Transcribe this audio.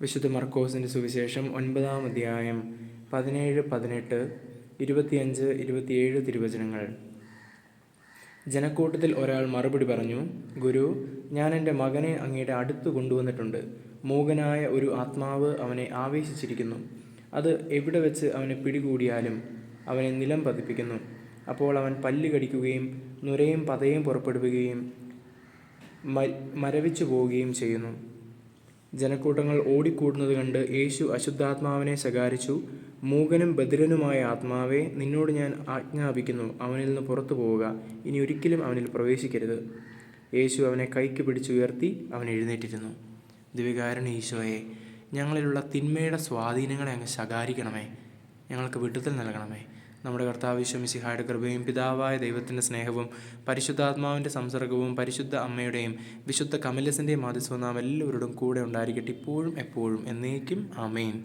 വിശുദ്ധ മർക്കോസിൻ്റെ സുവിശേഷം 9-ാം അധ്യായം 17, 18, 25, 27 തിരുവചനങ്ങൾ. ജനക്കൂട്ടത്തിൽ ഒരാൾ മറുപടി പറഞ്ഞു, ഗുരു, ഞാൻ എൻ്റെ മകനെ അങ്ങയുടെ അടുത്ത് കൊണ്ടുവന്നിട്ടുണ്ട്. മൂകനായ ഒരു ആത്മാവ് അവനെ ആവേശിച്ചിരിക്കുന്നു. അത് എവിടെ വെച്ച് അവനെ പിടികൂടിയാലും അവനെ നിലം പതിപ്പിക്കുന്നു. അപ്പോൾ അവൻ പല്ല് കടിക്കുകയും നുരയും പതയും പുറപ്പെടുകയും മരവിച്ചു പോവുകയും ചെയ്യുന്നു. ജനക്കൂട്ടങ്ങൾ ഓടിക്കൂടുന്നത് കണ്ട് യേശു അശുദ്ധാത്മാവിനെ ശകാരിച്ചു. മൂകനും ബധിരനുമായ ആത്മാവേ, നിന്നോട് ഞാൻ ആജ്ഞാപിക്കുന്നു, അവനിൽ നിന്ന് പുറത്തു പോവുക, ഇനി ഒരിക്കലും അവനിൽ പ്രവേശിക്കരുത്. യേശു അവനെ കൈക്ക് പിടിച്ചുയർത്തി അവൻ എഴുന്നേറ്റിരുന്നു. ദിവ്യകാരുണ്യ ഈശോയെ, ഞങ്ങളിലുള്ള തിന്മയുടെ സ്വാധീനങ്ങളെ അങ്ങ് ശകാരിക്കണമേ. ഞങ്ങൾക്ക് വിടുതൽ നൽകണമേ. നമ്മുടെ കർത്താവ് ഈശോ മിശിഹായുടെ കൃപയും പിതാവായ ദൈവത്തിൻ്റെ സ്നേഹവും പരിശുദ്ധാത്മാവിൻ്റെ സംസർഗവും പരിശുദ്ധ അമ്മയുടെയും വിശുദ്ധ കമലസിൻ്റെയും മാധ്യസ്ഥവും നാം എല്ലാവരോടും കൂടെ ഉണ്ടായിരിക്കട്ടെ, ഇപ്പോഴും എപ്പോഴും എന്നേക്കും. ആമേൻ.